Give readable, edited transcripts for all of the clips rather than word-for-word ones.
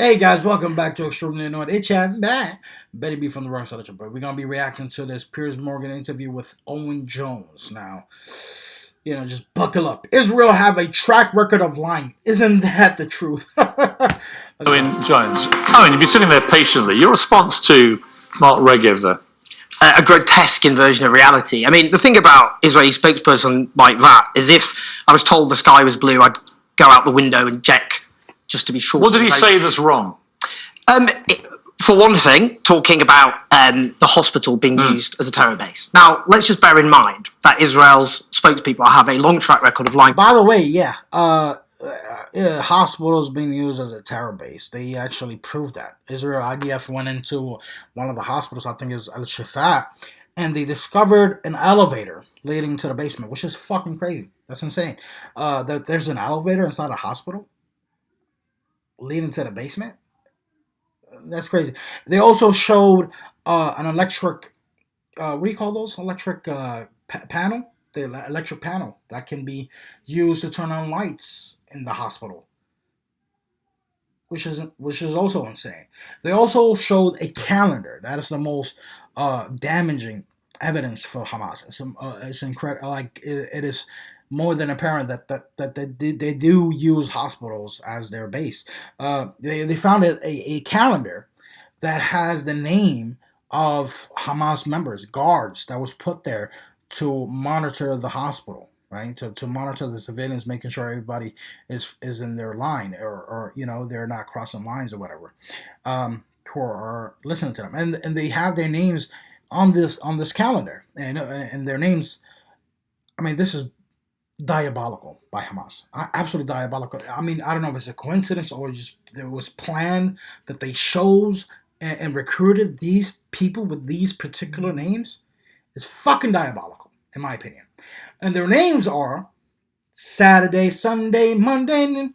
Hey guys, welcome back to Extraordinary Annoyed. It's back. Betty B from the Rock Soldier, but we're gonna be reacting to this Piers Morgan interview with Owen Jones. Now, just buckle up. Israel have a track record of lying. Isn't that the truth? Let's go. Owen Jones. Owen, you've been sitting there patiently. Your response to Mark Regev there? A grotesque inversion of reality. I mean, the thing about Israeli spokesperson like that is if I was told the sky was blue, I'd go out the window and check just to be sure. What did he say that's wrong? For one thing, talking about the hospital being used as a terror base. Now, let's just bear in mind that Israel's spokespeople have a long track record of lying. By the way, hospitals being used as a terror base. They actually proved that. Israel IDF went into one of the hospitals, I think is Al Shifa, and they discovered an elevator leading to the basement, which is fucking crazy. That's insane. That there's an elevator inside a hospital leading to the basement. That's crazy. They also showed an electric. What do you call those? Electric panel. The electric panel that can be used to turn on lights in the hospital, which is also insane. They also showed a calendar. That is the most damaging evidence for Hamas. It's incredible. Like it is more than apparent that they do use hospitals as their base. They found a calendar that has the name of Hamas members, guards that was put there to monitor the hospital, right? To monitor the civilians, making sure everybody is in their line, or they're not crossing lines or whatever, who are listening to them, and they have their names on this calendar, and their names. I mean, this is diabolical by Hamas. Absolutely diabolical. I mean, I don't know if it's a coincidence or just it was planned that they chose and recruited these people with these particular names. It's fucking diabolical, in my opinion. And their names are Saturday, Sunday, Monday,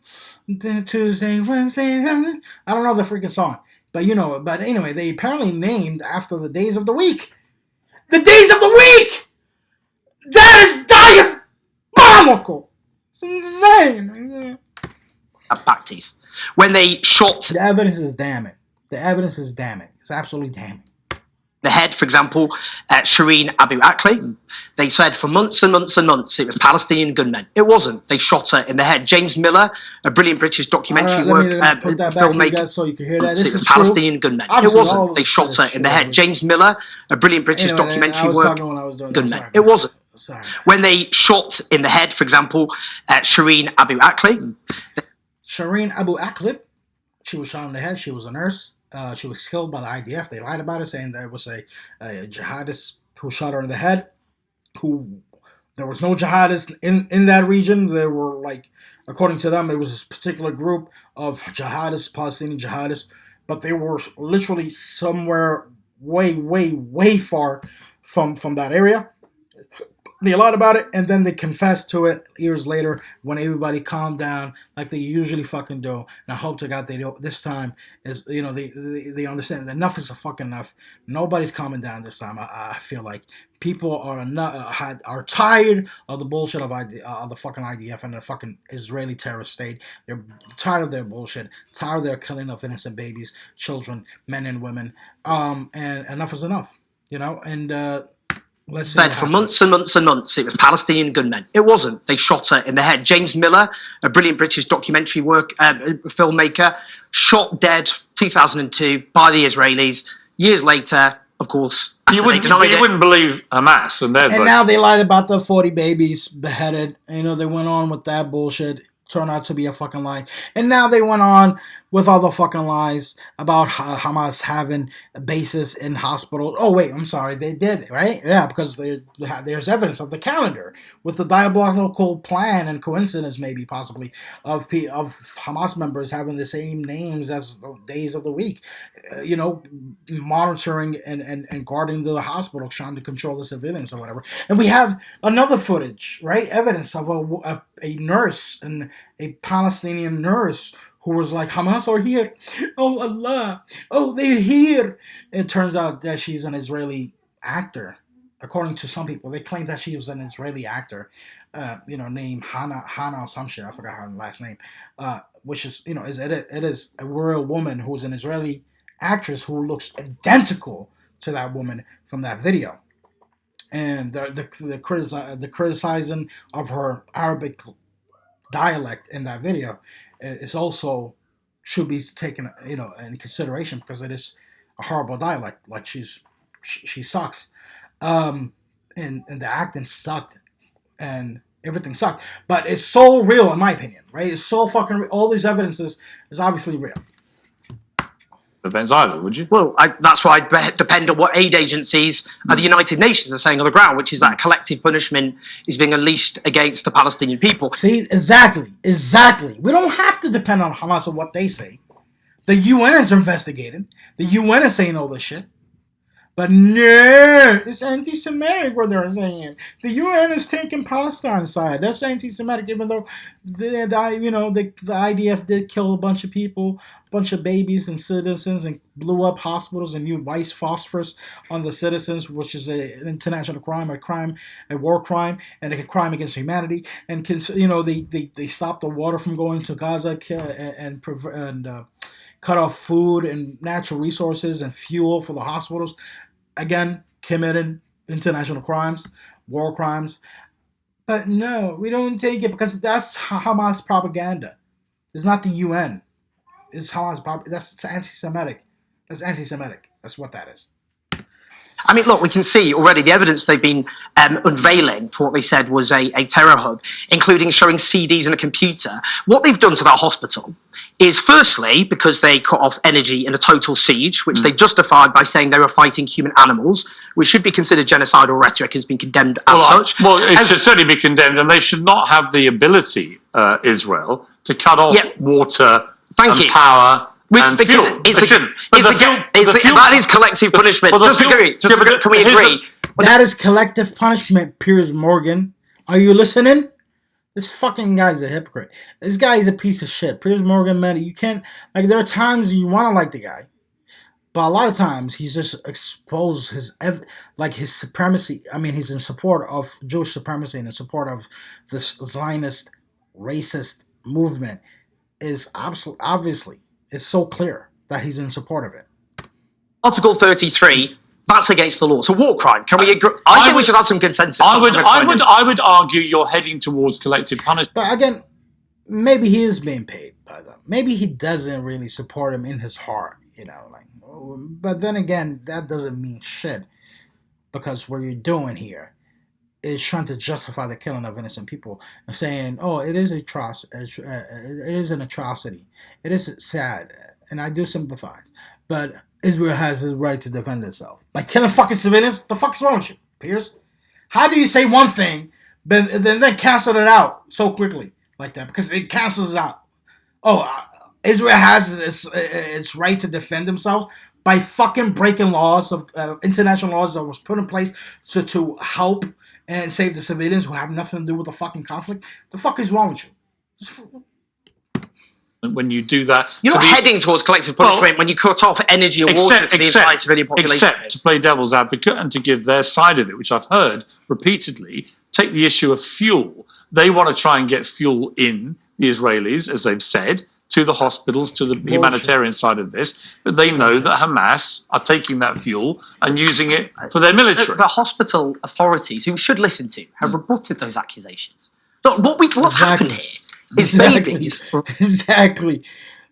Tuesday, Wednesday. I don't know the freaking song, but But anyway, they apparently named after the days of the week. The days of the week. That is diabolical. It's insane. Back teeth. When they shot The evidence is damning. The evidence is damning. It's absolutely damning. the head, for example, Shireen Abu Akleh, they said for months and months and months it was Palestinian gunmen. It wasn't. They shot her in the head. James Miller, a brilliant British documentary filmmaker, so you can hear that. This it was Palestinian gunmen. It wasn't. They shot her in the head. James Miller, a brilliant British documentary gunmen. It wasn't. Sorry. When they shot in the head, for example, Shireen Abu Akleh. Shireen Abu Akleh, she was shot in the head. She was a nurse. She was killed by the IDF. They lied about it, saying that it was a jihadist who shot her in the head. There was no jihadists in that region. There were, like, according to them, it was this particular group of jihadists, Palestinian jihadists, but they were literally somewhere way, way, way far from that area. They lied about it, and then they confessed to it years later when everybody calmed down, like they usually fucking do. And I hope to God they do. This time is, they understand that enough is a fucking enough. Nobody's calming down this time. I feel like people are tired of the bullshit of the fucking IDF and the fucking Israeli terrorist state. They're tired of their bullshit. Tired of their killing of innocent babies, children, men and women. And enough is enough. And. Said for months and months and months it was Palestinian gunmen. It wasn't. They shot her in the head. James Miller, a brilliant British documentary filmmaker, shot dead 2002 by the Israelis. Years later, of course, You wouldn't believe Hamas, and now they lied about the 40 babies beheaded. They went on with that bullshit. Turned out to be a fucking lie. And now they went on with other fucking lies about Hamas having bases in hospitals. Oh, wait, I'm sorry. They did, right? Yeah, because there's evidence of the calendar with the diabolical plan and coincidence, maybe, possibly, of Hamas members having the same names as the days of the week. Monitoring and guarding the hospital, trying to control the civilians or whatever. And we have another footage, right? Evidence of a nurse, and a Palestinian nurse, who was like, Hamas are here. Oh, Allah. Oh, they're here. It turns out that she's an Israeli actor. According to some people, they claim that she was an Israeli actor, named Hannah or some shit. I forgot her last name. which is it is a real woman who's an Israeli actress who looks identical to that woman from that video, and the criticizing of her Arabic dialect in that video is also should be taken in consideration because it is a horrible dialect. Like she sucks, and the acting sucked, and everything sucked. But it's so real in my opinion, right? It's so fucking real. All these evidences is obviously real. Events either, would you? Well, that's why I'd depend on what aid agencies and the United Nations are saying on the ground, which is that collective punishment is being unleashed against the Palestinian people. See, exactly. We don't have to depend on Hamas or what they say. The UN is investigating. The UN is saying all this shit. But no, it's anti-Semitic what they're saying. The UN is taking Palestine's side. That's anti-Semitic, even though the IDF did kill a bunch of people, a bunch of babies and citizens, and blew up hospitals and used white phosphorus on the citizens, which is an international crime, a war crime, and a crime against humanity. And they stopped the water from going to Gaza and cut off food and natural resources and fuel for the hospitals. Again, committed international crimes, war crimes. But no, we don't take it because that's Hamas propaganda. It's not the UN. It's Hamas propaganda. That's anti-Semitic. That's anti-Semitic. That's what that is. I mean, look, we can see already the evidence they've been unveiling for what they said was a terror hub, including showing CDs and a computer. What they've done to that hospital is, firstly, because they cut off energy in a total siege, which they justified by saying they were fighting human animals, which should be considered genocidal rhetoric, has been condemned as such. Well, it should certainly be condemned, and they should not have the ability, Israel, to cut off water and power. And fuel. That is collective punishment. Can we agree? That is collective punishment, Piers Morgan. Are you listening? This fucking guy's a hypocrite. This guy is a piece of shit. Piers Morgan, man, you can't... there are times you want to like the guy, but a lot of times he's just exposed his supremacy. I mean, he's in support of Jewish supremacy and in support of this Zionist, racist movement is obviously... It's so clear that he's in support of it. Article 33, that's against the law. It's a war crime. Can we agree? I think we should have some consensus. I would argue you're heading towards collective punishment. But again, maybe he is being paid by them. Maybe he doesn't really support him in his heart, But then again, that doesn't mean shit. Because what you're doing here is trying to justify the killing of innocent people and saying, "Oh, it is it is an atrocity. It is sad, and I do sympathize. But Israel has his right to defend itself. Like killing fucking civilians. The fuck is wrong with you, Piers? How do you say one thing, but then cancel it out so quickly like that? Because it cancels out. Israel has its right to defend themselves by fucking breaking laws of international laws that was put in place to help." And save the civilians who have nothing to do with the fucking conflict. The fuck is wrong with you? When you do that... You're not heading towards collective punishment when you cut off energy and water to the entire civilian population. Except to play devil's advocate and to give their side of it, which I've heard repeatedly, take the issue of fuel. They want to try and get fuel in, the Israelis, as they've said, to the hospitals, to the humanitarian side of this, but they know that Hamas are taking that fuel and using it for their military. The hospital authorities, who we should listen to, have rebutted those accusations. Look, what's happened here is babies. Exactly.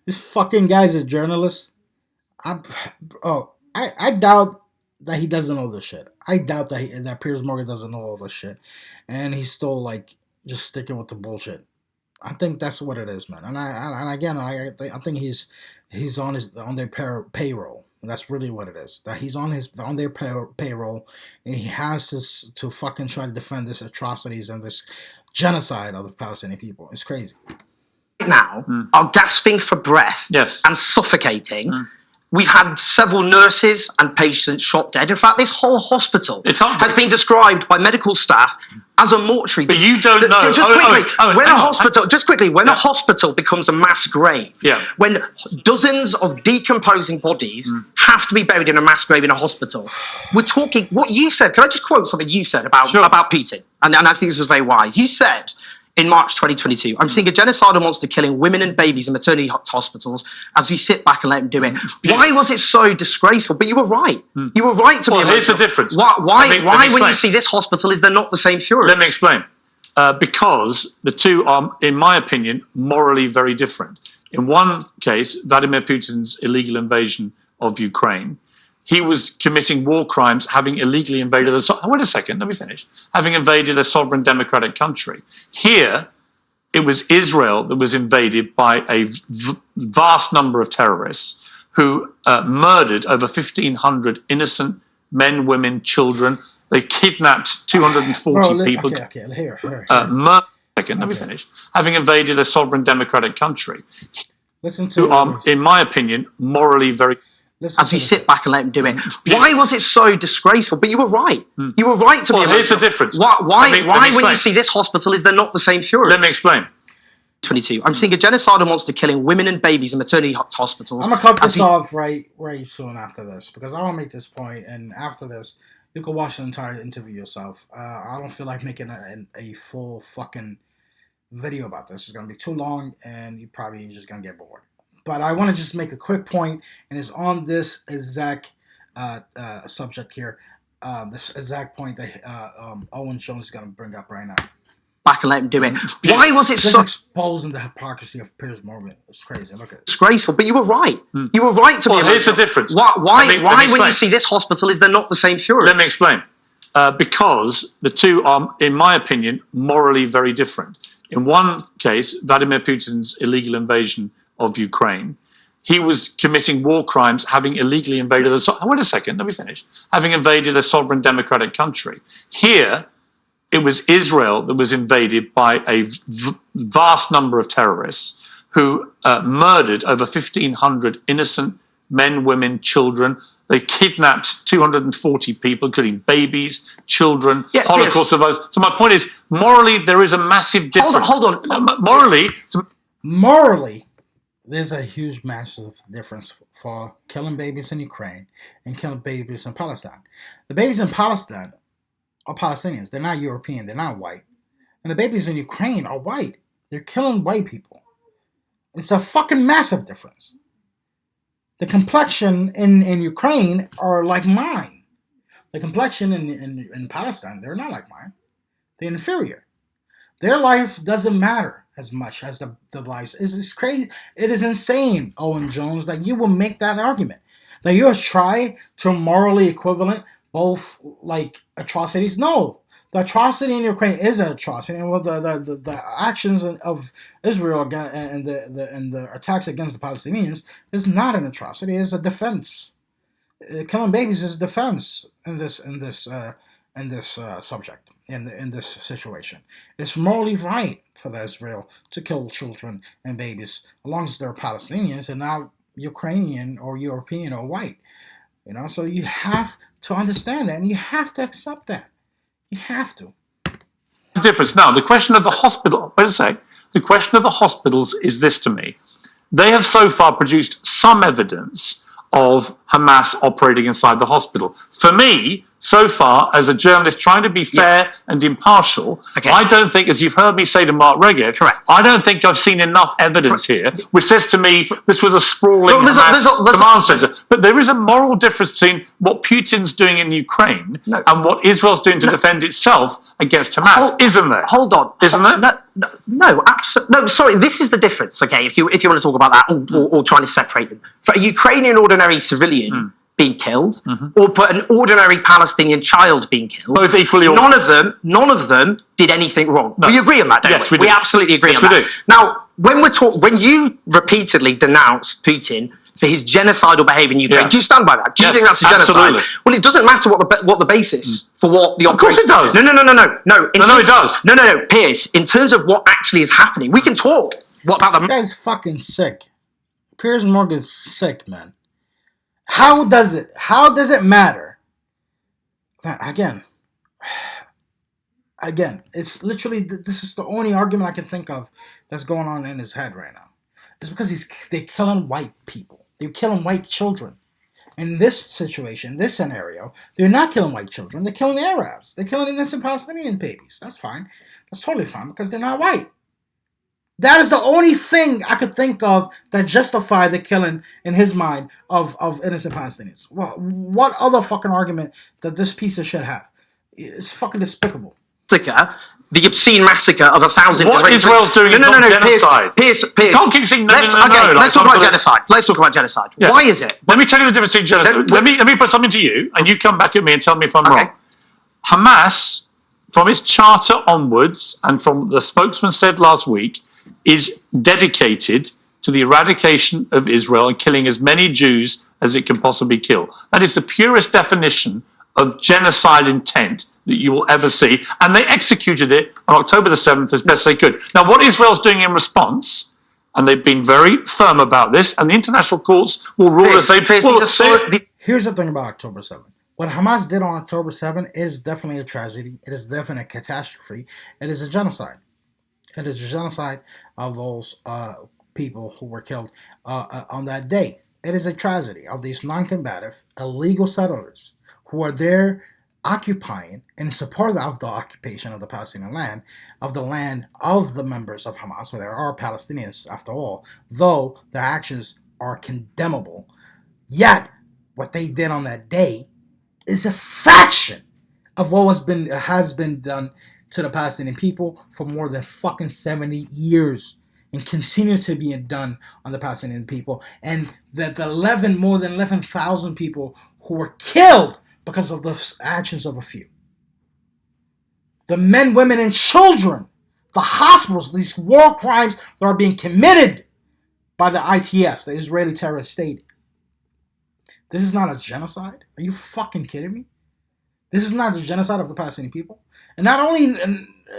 This fucking guy's a journalist. I doubt that he doesn't know this shit. I doubt that Piers Morgan doesn't know all this shit, and he's still just sticking with the bullshit. I think that's what it is, man. I think he's on their payroll. That's really what it is. That he's on their payroll, and he has to fucking try to defend this atrocities and this genocide of the Palestinian people. It's crazy. Now are gasping for breath and suffocating. We've had several nurses and patients shot dead. In fact, this whole hospital has been described by medical staff as a mortuary. But you don't know. When a hospital becomes a mass grave, when dozens of decomposing bodies have to be buried in a mass grave in a hospital, we're talking what you said. Can I just quote something you said about Putin? And I think this was very wise. You said, in March 2022. I'm seeing a genocidal monster killing women and babies in maternity hospitals as we sit back and let him do it. Why was it so disgraceful? But you were right. You were right to be here's the difference. Why when you see this hospital, is there not the same fury? Let me explain. Because the two are, in my opinion, morally very different. In one case, Vladimir Putin's illegal invasion of Ukraine, he was committing war crimes, having illegally invaded wait a second, let me finish. Having invaded a sovereign democratic country. Here, it was Israel that was invaded by a vast number of terrorists who murdered over 1,500 innocent men, women, children. They kidnapped 240 people. Okay, here. Let me finish. Having invaded a sovereign democratic country. Listen to in my opinion, morally very... As we sit back and let him do it. Why was it so disgraceful? But you were right. You were right to be... here's the difference. Why when you see this hospital, is there not the same fury? Let me explain. 22. I'm seeing a genocidal monster killing women and babies in maternity hospitals. I'm going to cut this off right soon after this, because I want to make this point, and after this, you can watch the entire interview yourself. I don't feel like making a full fucking video about this. It's going to be too long, and you're probably just going to get bored. But I want to just make a quick point, and it's on this exact subject here. This exact point that Owen Jones is going to bring up right now. Back and let him do it. Why was it so... exposing the hypocrisy of Piers Morgan. It's crazy. Look at it. Disgraceful, but you were right. You were right to be... here's the difference. Why when you see this hospital, is there not the same fury? Let me explain. Because the two are, in my opinion, morally very different. In one case, Vladimir Putin's illegal invasion of Ukraine, he was committing war crimes, having illegally invaded wait a second, let me finish. Having invaded a sovereign democratic country. Here, it was Israel that was invaded by a vast number of terrorists who murdered over 1,500 innocent men, women, children. They kidnapped 240 people, including babies, children, Holocaust survivors. So my point is, morally, there is a massive difference. Hold on. Morally, there's a huge, massive difference for killing babies in Ukraine and killing babies in Palestine. The babies in Palestine are Palestinians. They're not European. They're not white. And the babies in Ukraine are white. They're killing white people. It's a fucking massive difference. The complexion in Ukraine are like mine. The complexion in Palestine, they're not like mine. They're inferior. Their life doesn't matter as much as the lives. It's crazy. It is insane, Owen Jones, that you will make that argument. That you try to morally equivalent both like atrocities. No, the atrocity in Ukraine is an atrocity, and the actions of Israel and the attacks against the Palestinians is not an atrocity. It's a defense. Killing babies is a defense in this subject, in this situation. It's morally right for the Israel to kill children and babies, as long as they're Palestinians and not Ukrainian or European or white. So you have to understand that, and you have to accept that. You have to. Difference. Now, the question of the hospital, wait a sec. The question of the hospitals is this to me. They have so far produced some evidence of Hamas operating inside the hospital. For me, so far, as a journalist trying to be fair and impartial, I don't think, as you've heard me say to Mark Regev, I don't think I've seen enough evidence here which says to me this was a sprawling command center. But there is a moral difference between what Putin's doing in Ukraine and what Israel's doing to defend itself against Hamas, isn't there? Hold on. Isn't there? No, absolutely. No, sorry, this is the difference, okay, if you want to talk about that or trying to separate them. For a Ukrainian ordinary civilian being killed, or for an ordinary Palestinian child being killed, both equally awful. None of them did anything wrong. No. We agree on that, don't yes, we? We do. We absolutely agree on that. Do. Now, when you repeatedly denounced Putin for his genocidal behaviour in Ukraine, do you stand by that? Do you think that's a genocide? Absolutely. Well, it doesn't matter what the basis for what the... Of course it does. No, it does. No, Piers, in terms of what actually is happening, we can talk. What about This guy's fucking sick. Piers Morgan's sick, man. How does it matter? Man, again, it's literally, this is the only argument I can think of that's going on in his head right now. It's because they're killing white people. They're killing white children. In this situation, this scenario, they're not killing white children. They're killing Arabs. They're killing innocent Palestinian babies. That's fine. That's totally fine because they're not white. That is the only thing I could think of that justify the killing in his mind of innocent Palestinians. Well, what other fucking argument does this piece of shit have? It's fucking despicable. The obscene massacre of 1,000. What Israel's doing is not genocide. Piers. Don't keep saying no. Let's talk about genocide. Let's talk about genocide. Yeah. Why is it? Let me tell you the difference between genocide. Let me put something to you, and you come back at me and tell me if I'm wrong. Hamas, from its charter onwards, and from the spokesman said last week, is dedicated to the eradication of Israel and killing as many Jews as it can possibly kill. That is the purest definition of genocide intent that you will ever see. And they executed it on October the 7th as best they could. Now, what Israel's doing in response, and they've been very firm about this, and the international courts will rule as they... Here's the thing about October 7th. What Hamas did on October 7th is definitely a tragedy. It is definitely a catastrophe. It is a genocide. It is a genocide of those people who were killed on that day. It is a tragedy of these non-combative, illegal settlers who are there occupying in support of the occupation of the Palestinian land, of the land of the members of Hamas. So there are Palestinians, after all, though their actions are condemnable. Yet, what they did on that day is a fraction of what has been done to the Palestinian people for more than fucking 70 years and continue to be done on the Palestinian people. And that the more than 11,000 people who were killed because of the actions of a few. The men, women, and children, the hospitals, these war crimes that are being committed by the ITS, the Israeli terrorist state. This is not a genocide? Are you fucking kidding me? This is not the genocide of the Palestinian people. And not only,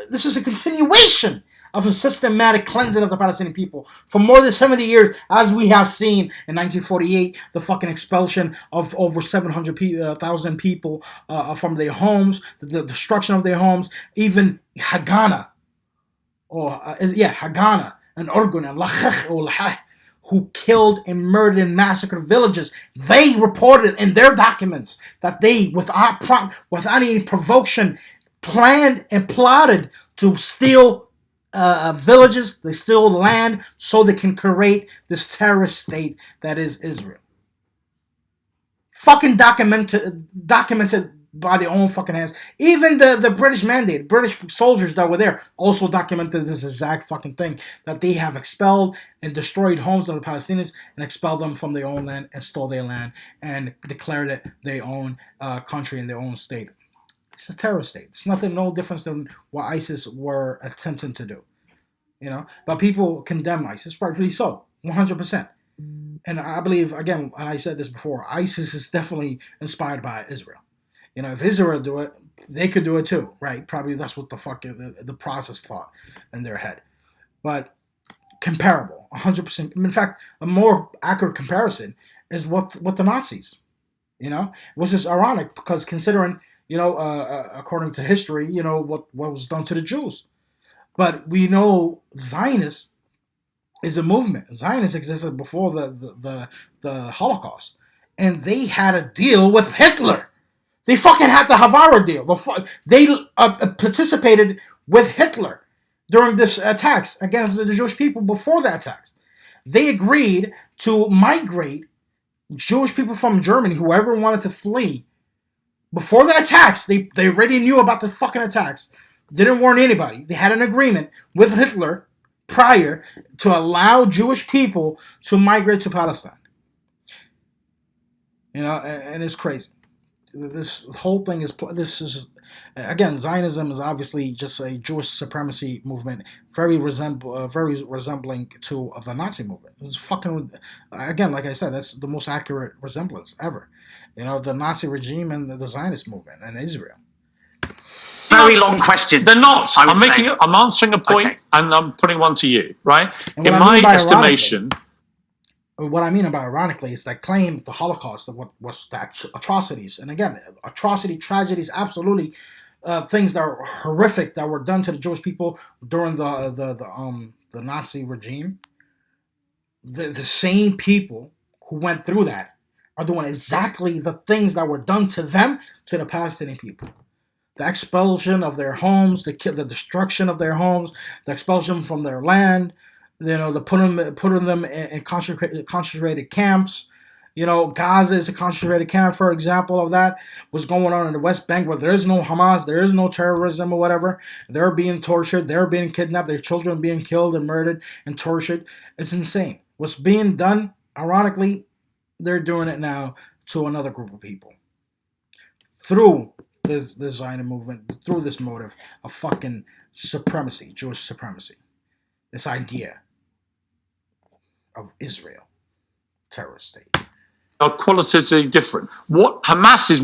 this is a continuation of a systematic cleansing of the Palestinian people for more than 70 years, as we have seen in 1948, the fucking expulsion of over 700,000 people from their homes, the destruction of their homes, even Haganah, Haganah, and Urgun, and Lachech, who killed and murdered and massacred villages. They reported in their documents that they, without any provocation, planned and plotted to steal villages, they steal land so they can create this terrorist state that is Israel. Fucking documented by their own fucking hands. Even the British mandate, British soldiers that were there also documented this exact fucking thing, that they have expelled and destroyed homes of the Palestinians and expelled them from their own land and stole their land and declared it their own country and their own state. It's a terrorist state. It's no difference than what ISIS were attempting to do. But people condemn ISIS, rightfully so, 100%. And I believe, again, and I said this before, ISIS is definitely inspired by Israel. If Israel do it, they could do it too, right? Probably that's what the fuck the process thought in their head. But comparable, 100%. In fact, a more accurate comparison is what the Nazis, which is ironic because considering, according to history, what was done to the Jews. But we know Zionist is a movement. Zionists existed before the Holocaust. And they had a deal with Hitler. They fucking had the Havara deal. They participated with Hitler during this attacks against the Jewish people before the attacks. They agreed to migrate Jewish people from Germany, whoever wanted to flee. Before the attacks, they already knew about the fucking attacks. Didn't warn anybody. They had an agreement with Hitler prior to allow Jewish people to migrate to Palestine. And it's crazy. This whole thing is again, Zionism is obviously just a Jewish supremacy movement, very resembling to the Nazi movement. It's fucking, again, like I said, that's the most accurate resemblance ever. The Nazi regime and the Zionist movement and Israel. Very long questions. They're not. I'm answering a point, and I'm putting one to you, right? In my estimation. What I mean about ironically is that claims the Holocaust of what was the atrocities, and again, tragedies, absolutely, things that are horrific that were done to the Jewish people during the Nazi regime. The same people who went through that are doing exactly the things that were done to them to the Palestinian people. The expulsion of their homes, the destruction of their homes, the expulsion from their land, the putting them in concentrated camps. Gaza is a concentrated camp, for example, of that. What's going on in the West Bank, where there is no Hamas, there is no terrorism or whatever. They're being tortured, they're being kidnapped, their children being killed and murdered and tortured. It's insane. What's being done, ironically, they're doing it now to another group of people. Through this Zionist movement, through this motive of fucking supremacy, Jewish supremacy. This idea of Israel, terrorist state. Are qualitatively different. What Hamas is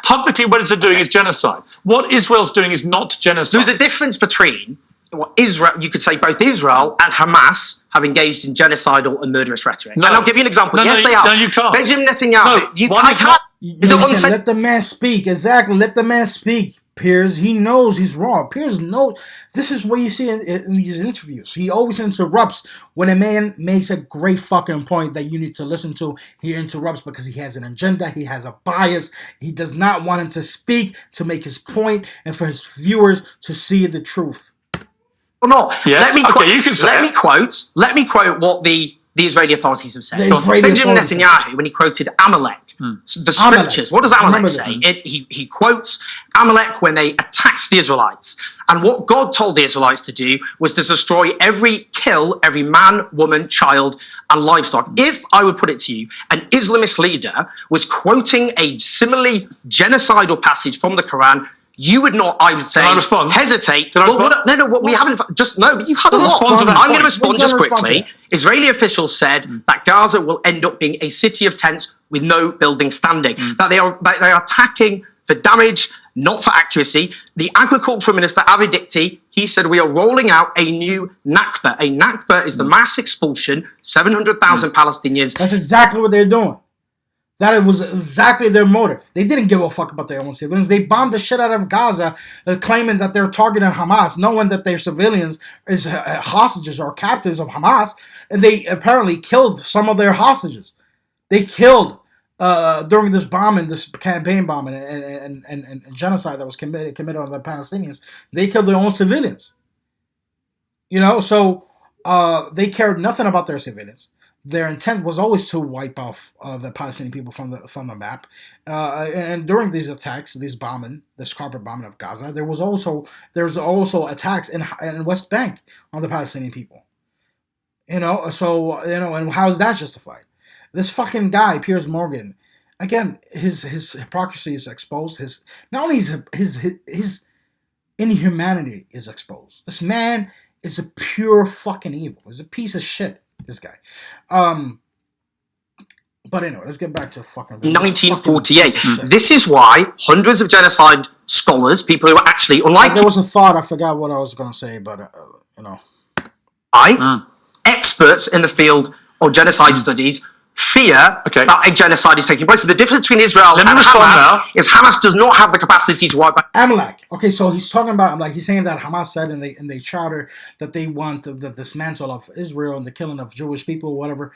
publicly what it's doing is genocide. What Israel's doing is not genocide. There's a difference between what Israel, you could say both Israel and Hamas have engaged in genocidal and murderous rhetoric. No. And I'll give you an example. No, yes, no, they have. no, you can't. Benjamin Netanyahu. No, I can't. Let the man speak. Exactly. Let the man speak. Piers, he knows he's wrong. Piers knows. This is what you see in these interviews. He always interrupts when a man makes a great fucking point that you need to listen to. He interrupts because he has an agenda. He has a bias. He does not want him to speak, to make his point, and for his viewers to see the truth. Or not. Yes. Let me you can say Let me quote what the Israeli authorities have said. Benjamin Netanyahu, when he quoted Amalek, the scriptures. What does Amalek say? He quotes Amalek when they attacked the Israelites. And what God told the Israelites to do was to destroy kill every man, woman, child, and livestock. If I would put it to you, an Islamist leader was quoting a similarly genocidal passage from the Quran, you would not, I would say, hesitate. We haven't. But you had a lot. I'm going to respond just quickly. Israeli officials said that Gaza will end up being a city of tents with no building standing. That they are attacking for damage, not for accuracy. The agricultural minister, Avi Dikti, he said we are rolling out a new Nakba. A Nakba is the mass expulsion, 700,000 Palestinians. That's exactly what they're doing. That was exactly their motive. They didn't give a fuck about their own civilians. They bombed the shit out of Gaza, claiming that they're targeting Hamas, knowing that their civilians is hostages or captives of Hamas, and they apparently killed some of their hostages. They killed during this bombing, this campaign bombing and genocide that was committed on the Palestinians. They killed their own civilians. So they cared nothing about their civilians. Their intent was always to wipe off the Palestinian people from the map. And during these attacks, this carpet bombing of Gaza, there was also attacks in West Bank on the Palestinian people. And how is that justified? This fucking guy, Piers Morgan, again, his hypocrisy is exposed. Not only his inhumanity is exposed. This man is a pure fucking evil. He's a piece of shit. This guy. But anyway, let's get back to fucking 1948. This is why hundreds of genocide scholars, people who are actually unlike. There was a thought. I forgot what I was going to say, but experts in the field of genocide studies fear that a genocide is taking place. So the difference between Israel and Hamas is Hamas does not have the capacity to wipe out. Amalek. Okay, so he's talking about Amalek. He's saying that Hamas said in the charter that they want the dismantle of Israel and the killing of Jewish people, whatever.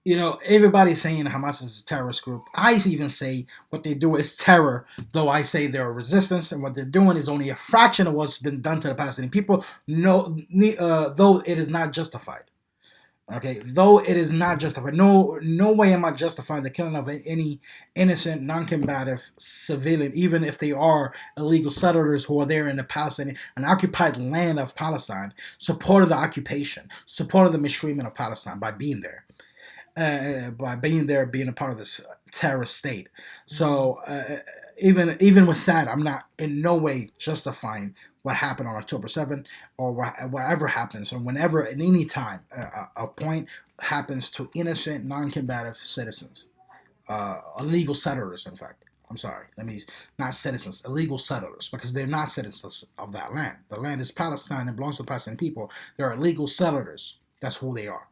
Everybody's saying Hamas is a terrorist group. I even say what they do is terror, though I say they're a resistance, and what they're doing is only a fraction of what's been done to the Palestinian people, though it is not justified. Okay, though it is not justified. No way am I justifying the killing of any innocent, non-combative civilian, even if they are illegal settlers who are there in the Palestinian, an occupied land of Palestine, supporting the occupation, supporting the mistreatment of Palestine by being there. Being a part of this terrorist state. So even with that, I'm not in no way justifying what happened on October 7th or whatever happens, or whenever at any time a point happens to innocent, non-combative citizens, illegal settlers. In fact, I'm sorry, not citizens, illegal settlers, because they're not citizens of that land. The land is Palestine; it belongs to the Palestinian people. They're illegal settlers. That's who they are.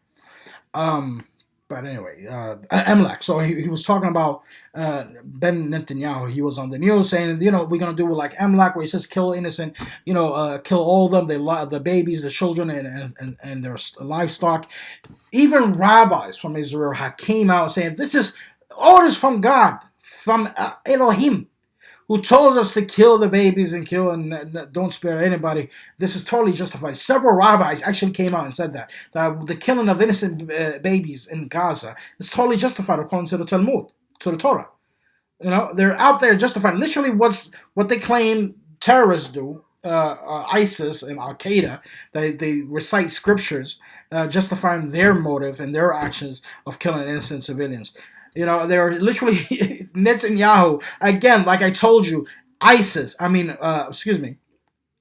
But anyway, Amalek. So he was talking about Ben Netanyahu. He was on the news saying, we're gonna do it like Amalek, where he says kill innocent, kill all of them, the babies, the children, and their livestock. Even rabbis from Israel came out saying this is orders from God, from Elohim, who told us to kill the babies and kill and don't spare anybody. This is totally justified. Several rabbis actually came out and said that the killing of innocent babies in Gaza is totally justified according to the Talmud, to the Torah. You know, they're out there justifying literally what they claim terrorists do. ISIS and Al Qaeda, they recite scriptures justifying their motive and their actions of killing innocent civilians. You know, they're literally Netanyahu again. Like I told you,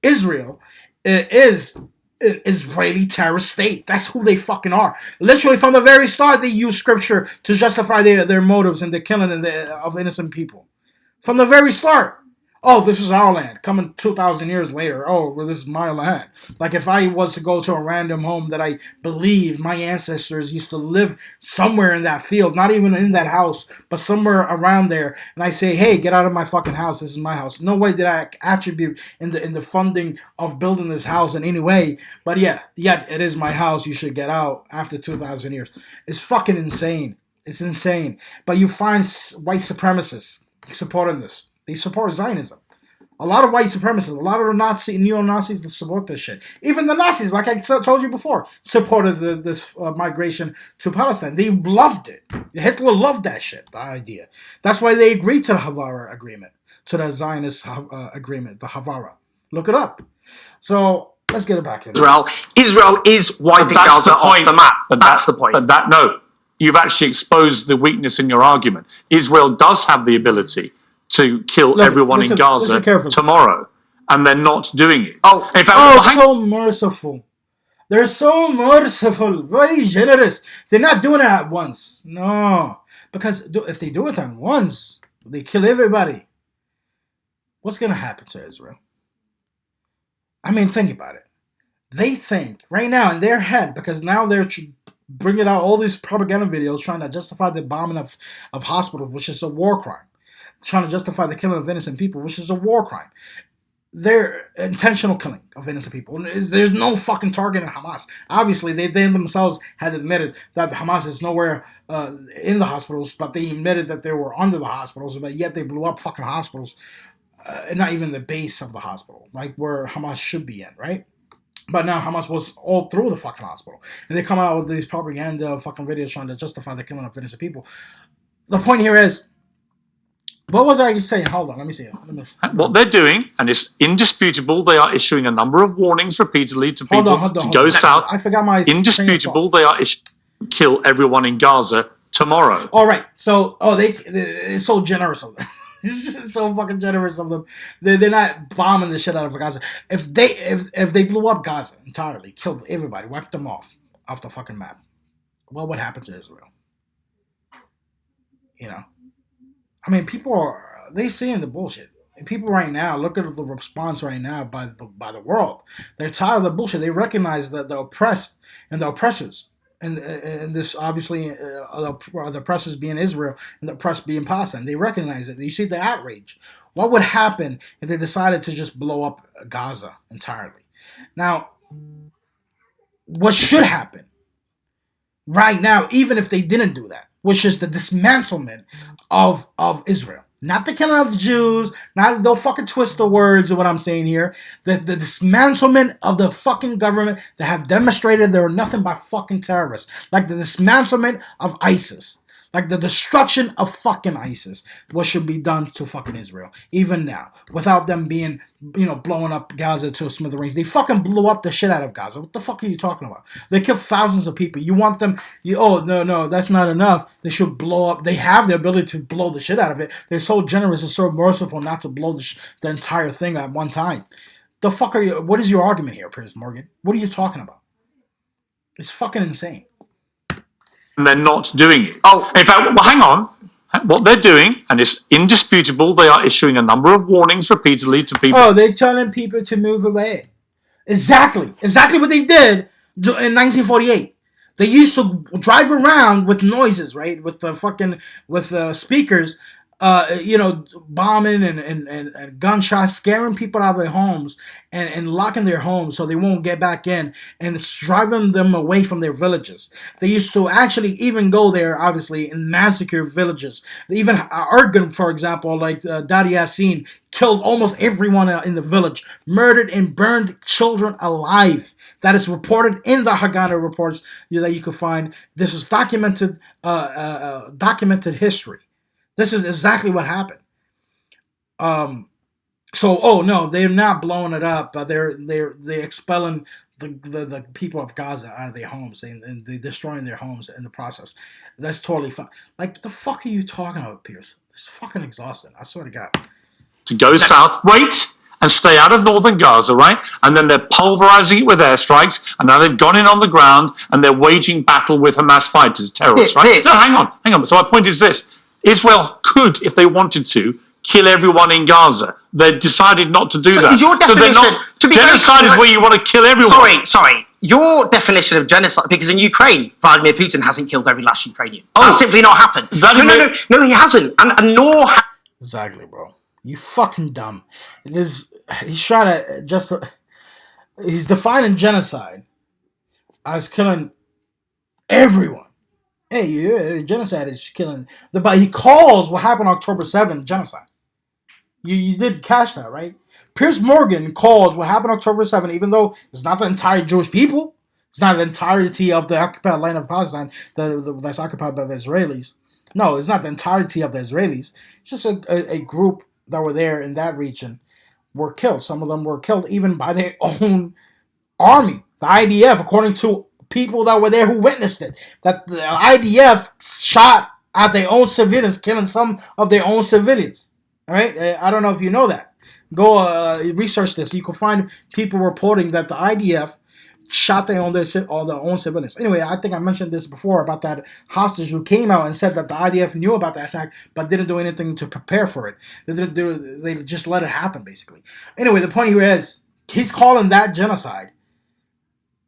Israel is an Israeli terrorist state. That's who they fucking are. Literally, from the very start, they use scripture to justify their motives and the killing of innocent people. From the very start. Oh, this is our land. Coming 2,000 years later, oh, well, this is my land. Like if I was to go to a random home that I believe my ancestors used to live somewhere in that field, not even in that house, but somewhere around there, and I say, hey, get out of my fucking house. This is my house. No way did I attribute in the funding of building this house in any way. But yeah, it is my house. You should get out after 2,000 years. It's fucking insane. It's insane. But you find white supremacists supporting this. They support Zionism. A lot of white supremacists, a lot of the neo-Nazis that support this shit. Even the Nazis, like I told you before, supported this migration to Palestine. They loved it. Hitler loved that shit, the idea. That's why they agreed to the Havara Agreement, to the Zionist agreement, the Havara. Look it up. So let's get it back in. Israel is wiping Gaza off the map. That's the point. But no, you've actually exposed the weakness in your argument. Israel does have the ability to kill everyone in Gaza tomorrow, and they're not doing it. Oh, in fact, so merciful. They're so merciful, very generous. They're not doing it at once. No, because if they do it at once, they kill everybody. What's going to happen to Israel? I mean, think about it. They think right now in their head, because now they're bringing out all these propaganda videos trying to justify the bombing of hospitals, which is a war crime. Trying to justify the killing of innocent people, which is a war crime. They're intentional killing of innocent people. There's no fucking target in Hamas. Obviously, they themselves had admitted that Hamas is nowhere in the hospitals, but they admitted that they were under the hospitals, but yet they blew up fucking hospitals, and not even the base of the hospital, like where Hamas should be in, right? But now Hamas was all through the fucking hospital. And they come out with these propaganda fucking videos trying to justify the killing of innocent people. The point here is, what was I saying? Hold on, let me see. What they're doing, and it's indisputable, they are issuing a number of warnings repeatedly to people to go south. I forgot my indisputable, they are kill everyone in Gaza tomorrow. All right, so they're so generous of them. It's just so fucking generous of them. They're not bombing the shit out of Gaza. If they blew up Gaza entirely, killed everybody, wiped them off the fucking map, what would happen to Israel? You know. I mean, they seeing the bullshit. People right now, look at the response right now by the world. They're tired of the bullshit. They recognize that the oppressed and the oppressors, and this obviously the oppressors being Israel and the oppressed being Palestine. They recognize it. You see the outrage. What would happen if they decided to just blow up Gaza entirely? Now, what should happen right now, even if they didn't do that, which is the dismantlement of Israel. Not the killing of Jews, don't fucking twist the words of what I'm saying here. The dismantlement of the fucking government that have demonstrated they're nothing but fucking terrorists. Like the dismantlement of ISIS. Like the destruction of fucking ISIS. What should be done to fucking Israel. Even now. Without them being, blowing up Gaza to smithereens. They fucking blew up the shit out of Gaza. What the fuck are you talking about? They killed thousands of people. You want them, no, that's not enough. They should blow up. They have the ability to blow the shit out of it. They're so generous and so merciful not to blow the entire thing at one time. The fuck what is your argument here, Piers Morgan? What are you talking about? It's fucking insane. And they're not doing it. Oh, in fact, well, hang on. What they're doing, and it's indisputable, they are issuing a number of warnings repeatedly to people. Oh, they're telling people to move away. Exactly what they did in 1948. They used to drive around with noises, right? With speakers, bombing and gunshots, scaring people out of their homes and locking their homes so they won't get back in, and it's driving them away from their villages. They used to actually even go there, obviously, and massacre villages. Even Ergun, for example, like Dadi Yassin, killed almost everyone in the village, murdered and burned children alive. That is reported in the Haganah reports that you can find. This is documented history. This is exactly what happened. No, they're not blowing it up, but they're expelling the people of Gaza out of their homes and they're destroying their homes in the process. That's totally fine. Like, the fuck are you talking about, Piers? It's fucking exhausting. I swear to God. To go south, wait, and stay out of northern Gaza, right? And then they're pulverizing it with airstrikes, and now they've gone in on the ground and they're waging battle with Hamas fighters, terrorists, right? No, hang on. So my point is this. Israel could, if they wanted to, kill everyone in Gaza. They decided not to do that. Is your definition, genocide is where you want to kill everyone. Sorry. Your definition of genocide, because in Ukraine, Vladimir Putin hasn't killed every last Ukrainian. That's simply not happened. No, he hasn't. And nor... Exactly, bro. You fucking dumb. He's trying to just... He's defining genocide as killing everyone. Hey, genocide is killing... But he calls what happened on October 7th genocide. You did catch that, right? Piers Morgan calls what happened on October 7th, even though it's not the entire Jewish people. It's not the entirety of the occupied land of Palestine that's occupied by the Israelis. No, it's not the entirety of the Israelis. It's just a group that were there in that region were killed. Some of them were killed even by their own army. The IDF, according to people that were there who witnessed it, that the IDF shot at their own civilians, killing some of their own civilians. All right? I don't know if you know that. Go research this. You can find people reporting that the IDF shot their own civilians. Anyway, I think I mentioned this before about that hostage who came out and said that the IDF knew about the attack but didn't do anything to prepare for it. They just let it happen, basically. Anyway, the point here is he's calling that genocide.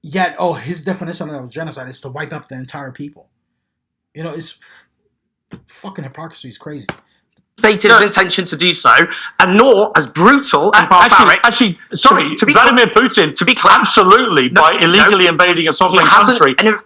Yet, his definition of genocide is to wipe up the entire people. It's fucking hypocrisy. It's crazy. Stated his intention to do so, and nor as brutal and barbaric. Actually, sorry, Vladimir Putin, to be clear, absolutely, by illegally invading a sovereign country and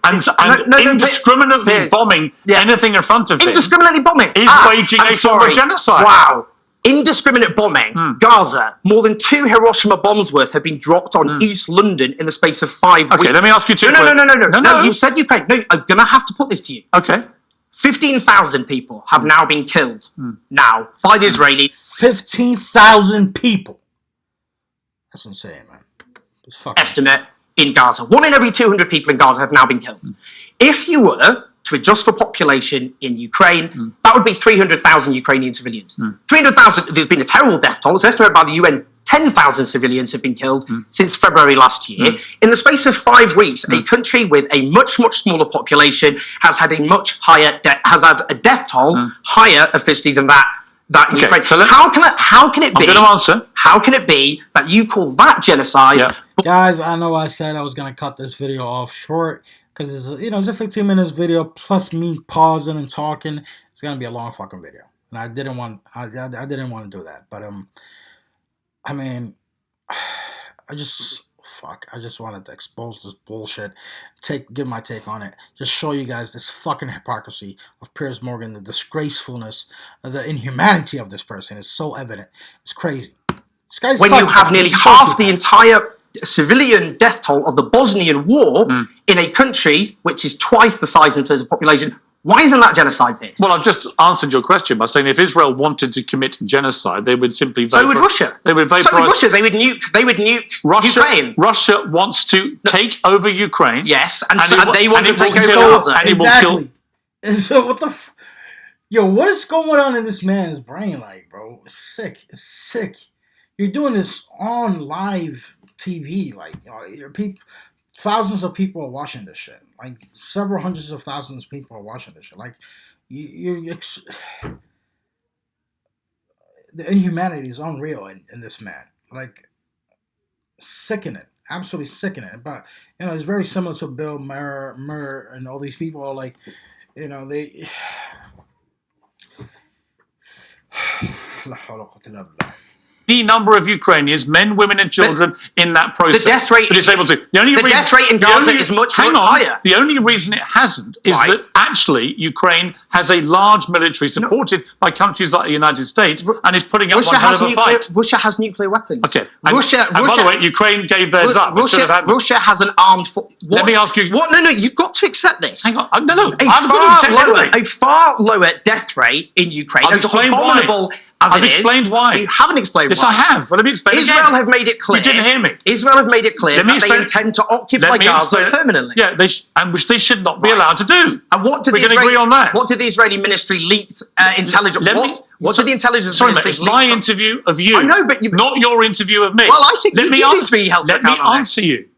indiscriminately bombing anything in front of him. Indiscriminately bombing. Is waging a form of genocide. Wow. Indiscriminate bombing. Gaza. More than 2 Hiroshima bombs worth have been dropped on East London in the space of 5 weeks. Okay, let me ask you two. No, you said Ukraine. No, I'm going to have to put this to you. Okay. 15,000 people have now been killed now by the Israelis. 15,000 people. That's insane, man. Estimate in Gaza. 1 in every 200 people in Gaza have now been killed. If you were to adjust for population in Ukraine, that would be 300,000 Ukrainian civilians. 300,000, there's been a terrible death toll. It's estimated by the UN 10,000 civilians have been killed since February last year. In the space of 5 weeks, a country with a much, much smaller population has had a much higher has had a death toll higher officially than that Ukraine. So how can it be? I'm going to answer. How can it be that you call that genocide? Yeah. Guys, I know I said I was going to cut this video off short because it's a 15 minutes video plus me pausing and talking. It's going to be a long fucking video, and I didn't want to do that, but I mean, I just wanted to expose this bullshit, give my take on it, just show you guys this fucking hypocrisy of Piers Morgan, the disgracefulness, the inhumanity of this person is so evident. It's crazy. This guy's when you have nearly half the entire civilian death toll of the Bosnian War in a country which is twice the size in terms of population. Why isn't that genocide based? Well, I've just answered your question by saying if Israel wanted to commit genocide, they would simply So would Russia. They would vaporize. So would Russia. They would nuke Ukraine. Russia wants to take over Ukraine. Yes, and they want to take over Gaza. And it will kill. And so what the Yo, what is going on in this man's brain, like, bro? It's sick. It's sick. You're doing this on live TV, like, thousands of people are watching this shit. Like, several hundreds of thousands of people are watching this shit. Like, the inhumanity is unreal in this man. Like, sickening. Absolutely sickening. But, it's very similar to Bill Murr and all these people. Like, any number of Ukrainians, men, women, and children, in that process. The death rate that it's able to. Death rate in Gaza is much higher. The only reason it hasn't is that actually Ukraine has a large military supported by countries like the United States and is putting up one hell of a fight. Russia has nuclear weapons. Okay. And by the way, Ukraine gave theirs up. Russia has an armed force. Let me ask you. What? No, you've got to accept this. Hang on. No. A far lower death rate in Ukraine. I've explained why. I've explained why. You haven't explained why. Yes, I have. Well, let me explain Israel again. have made it clear. You didn't hear me. Israel have made it clear that they intend to occupy Gaza permanently. Yeah, and which they should not be allowed to do. And what did we can agree on that. What did the Israeli ministry leaked intelligence? What did the intelligence ministry leak? It's my interview of you. I know, but not your interview of me. Well, I think you need to be held to account on answer you.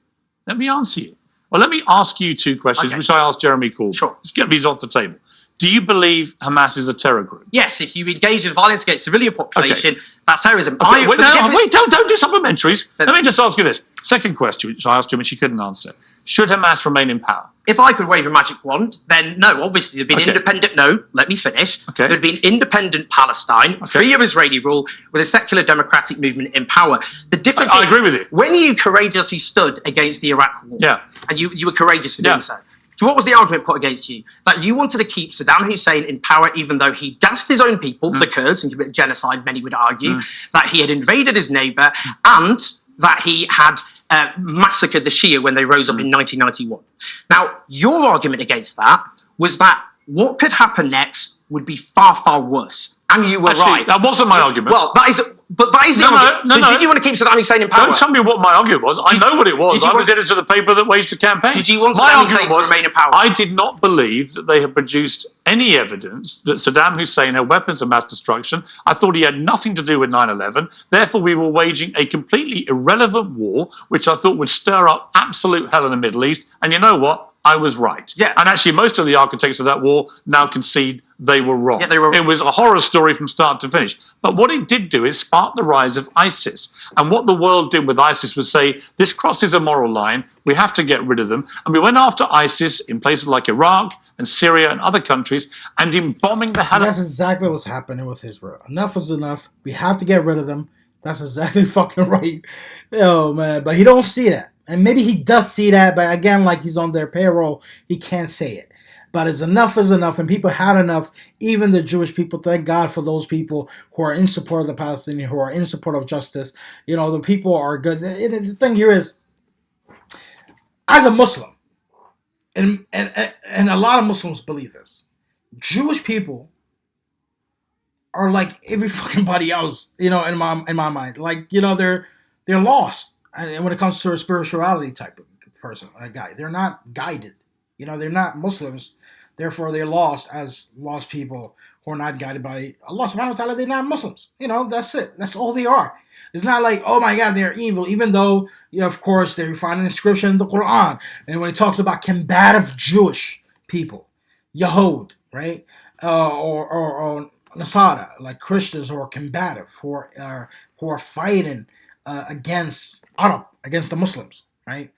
Let me answer you. Well, let me ask you two questions, which I asked Jeremy Corbyn. Sure. Let's get these off the table. Do you believe Hamas is a terror group? Yes, if you engage in violence against civilian population, that's terrorism. Okay. Wait, don't do supplementaries. Let me just ask you this. Second question, which I asked him and she couldn't answer. Should Hamas remain in power? If I could wave a magic wand, then no, obviously there'd be an independent, let me finish. Okay. There'd be an independent Palestine, free of Israeli rule, with a secular democratic movement in power. The difference I agree with you. When you courageously stood against the Iraq war, and you were courageous for doing so, so what was the argument put against you? That you wanted to keep Saddam Hussein in power even though he gassed his own people, the Kurds, and committed genocide, many would argue, that he had invaded his neighbour, and that he had massacred the Shia when they rose up in 1991. Now, your argument against that was that what could happen next would be far, far worse. And you were right. That wasn't my argument. Well, that is the argument. So did you want to keep Saddam Hussein in power? Don't tell me what my argument was. I know what it was. I was editor of the paper that waged the campaign. Did you want Saddam Hussein to remain in power? I did not believe that they had produced any evidence that Saddam Hussein had weapons of mass destruction. I thought he had nothing to do with 9/11. Therefore, we were waging a completely irrelevant war, which I thought would stir up absolute hell in the Middle East. And you know what? I was right. Yeah. And actually, most of the architects of that war now concede they were wrong. Yeah, they were. It was a horror story from start to finish. But what it did do is spark the rise of ISIS. And what the world did with ISIS was say, this crosses a moral line. We have to get rid of them. And we went after ISIS in places like Iraq and Syria and other countries, and in bombing the hell out of... That's exactly what's happening with Israel. Enough is enough. We have to get rid of them. That's exactly fucking right. Oh, man. But he don't see that. And maybe he does see that, but again, like he's on their payroll, he can't say it. But it's enough is enough, and people had enough. Even the Jewish people, thank God for those people who are in support of the Palestinians, who are in support of justice. You know, the people are good. The thing here is, as a Muslim, and a lot of Muslims believe this, Jewish people are like every fucking body else. You know, in my mind, like, you know, they're lost. And when it comes to a spirituality type of person, a guy, they're not guided. You know, they're not Muslims. Therefore, they're lost as lost people who are not guided by Allah subhanahu wa ta'ala. They're not Muslims. You know, that's it. That's all they are. It's not like, oh my God, they're evil. Even though, you know, of course, they find an inscription in the Quran. And when it talks about combative Jewish people, Yahud, right? Or Nasara, like Christians who are combative, who are fighting against Arab, against the Muslims, right?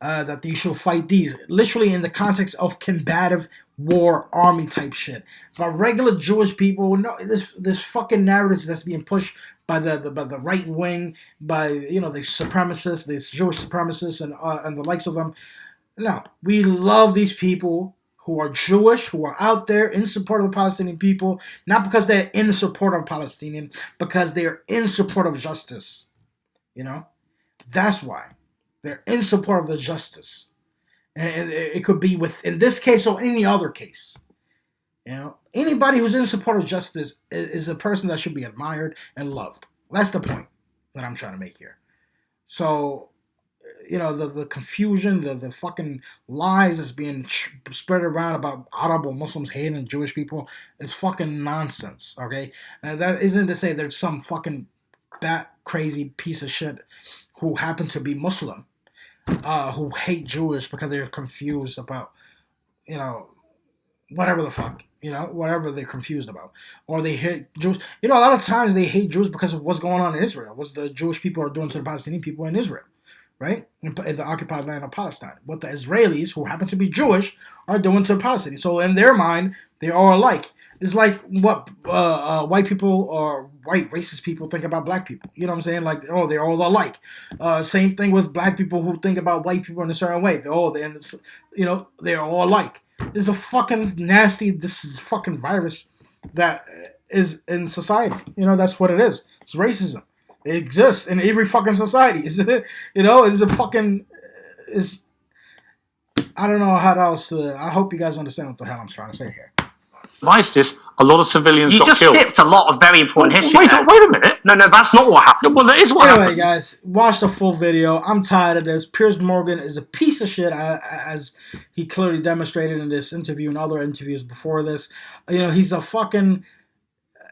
That you should fight these, literally in the context of combative war army type shit. But regular Jewish people, no, this fucking narrative that's being pushed by the right wing, by, you know, the supremacists, these Jewish supremacists and the likes of them. No, we love these people who are Jewish, who are out there in support of the Palestinian people, not because they're in support of Palestinian, because they are in support of justice. You know, that's why they're in support of the justice. And it could be in this case or any other case. You know, anybody who's in support of justice is a person that should be admired and loved. That's the point that I'm trying to make here. So, you know, the confusion, the fucking lies that's being spread around about Arab or Muslims hating Jewish people is fucking nonsense, okay? And that isn't to say there's some fucking that crazy piece of shit who happen to be Muslim, who hate Jewish because they're confused about, you know, whatever the fuck, you know, whatever they're confused about. Or they hate Jews. You know, a lot of times they hate Jews because of what's going on in Israel, what the Jewish people are doing to the Palestinian people in Israel, right? In the occupied land of Palestine. What the Israelis, who happen to be Jewish, are doing to the Palestinians. So in their mind, they're all alike. It's like what white people or white racist people think about black people. You know what I'm saying? Like, oh, they're all alike. Same thing with black people who think about white people in a certain way. They're all alike. It's a fucking nasty. This is fucking virus that is in society. That's what it is. It's racism. It exists in every fucking society. It's a fucking is. I don't know how else to. I hope you guys understand what the hell I'm trying to say here. ISIS, a lot of civilians You got just killed. skipped a lot of very important history. Wait a minute. No, that's not what happened. Well, that is what Anyway, happened. guys, watch the full video. I'm tired of this. Piers Morgan is a piece of shit, as he clearly demonstrated in this interview and other interviews before this. He's a fucking.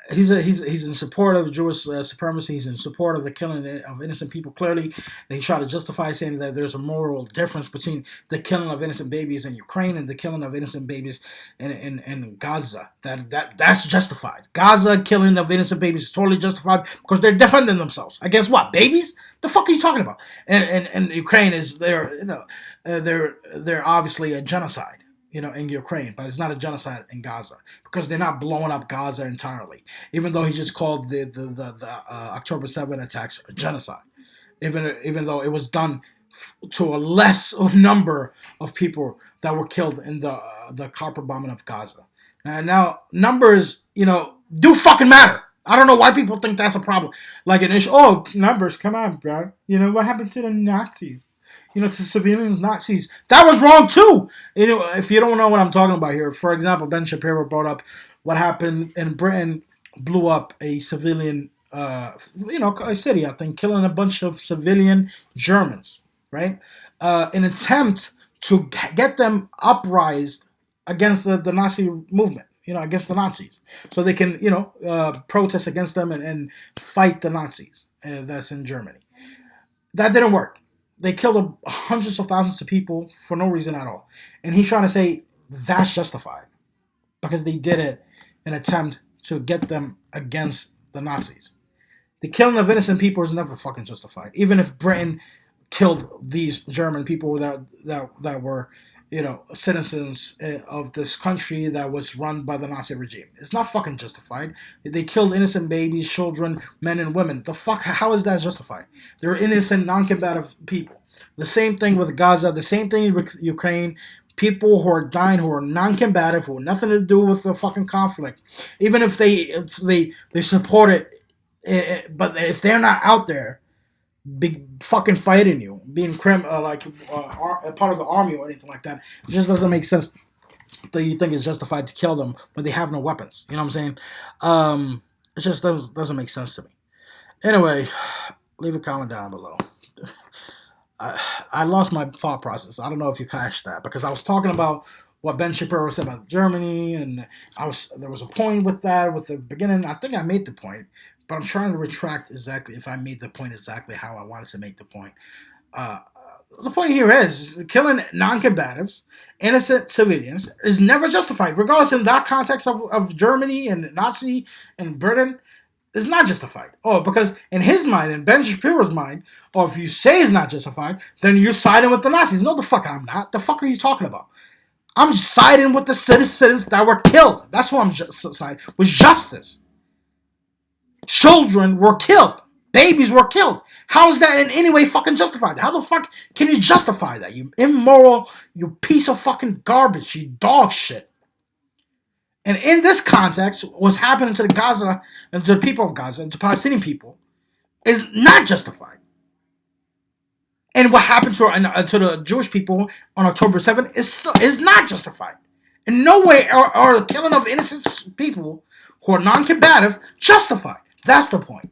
He's in support of Jewish supremacy. He's in support of the killing of innocent people. Clearly, he tried to justify saying that there's a moral difference between the killing of innocent babies in Ukraine and the killing of innocent babies in Gaza. That's justified. Gaza killing of innocent babies is totally justified because they're defending themselves against what? Babies? The fuck are you talking about? And Ukraine is they're obviously a genocide. In Ukraine, but it's not a genocide in Gaza because they're not blowing up Gaza entirely. Even though he just called the October 7 attacks a genocide, even though it was done to a less number of people that were killed in the carpet bombing of Gaza. Now numbers, do fucking matter. I don't know why people think that's a problem. Like an issue. Oh, numbers, come on, bro. What happened to the Nazis? To civilians, Nazis. That was wrong too. If you don't know what I'm talking about here, for example, Ben Shapiro brought up what happened in Britain, blew up a civilian, a city, I think, killing a bunch of civilian Germans, right? An attempt to get them uprised against the Nazi movement, against the Nazis. So they can, protest against them and fight the Nazis that's in Germany. That didn't work. They killed hundreds of thousands of people for no reason at all. And he's trying to say that's justified because they did it in an attempt to get them against the Nazis. The killing of innocent people is never fucking justified. Even if Britain killed these German people that were, citizens of this country that was run by the Nazi regime. It's not fucking justified. They killed innocent babies, children, men, and women. The fuck? How is that justified? They're innocent, non-combative people. The same thing with Gaza. The same thing with Ukraine. People who are dying, who are non-combative, who have nothing to do with the fucking conflict. Even if they support it, but if they're not out there, big fucking fighting you, being part of the army or anything like that, it just doesn't make sense that you think it's justified to kill them when they have no weapons. You know what I'm saying? It just doesn't make sense to me. Anyway, leave a comment down below. I lost my thought process. I don't know if you catch that because I was talking about what Ben Shapiro said about Germany, and there was a point with that with the beginning. I think I made the point. But I'm trying to retract exactly if I made the point exactly how I wanted to make the point. The point here is killing non-combatives, innocent civilians, is never justified, regardless in that context of Germany and Nazi and Britain. It's not justified. Oh, because in his mind, in Ben Shapiro's mind, or if you say it's not justified, then you're siding with the Nazis. No, the fuck I'm not. The fuck are you talking about? I'm siding with the citizens that were killed. That's what I'm siding with justice. Children were killed. Babies were killed. How is that in any way fucking justified? How the fuck can you justify that? You immoral, you piece of fucking garbage, you dog shit. And in this context, what's happening to the Gaza and to the people of Gaza and to Palestinian people is not justified. And what happened to the Jewish people on October 7th is not justified. In no way are the killing of innocent people who are non-combative justified. That's the point.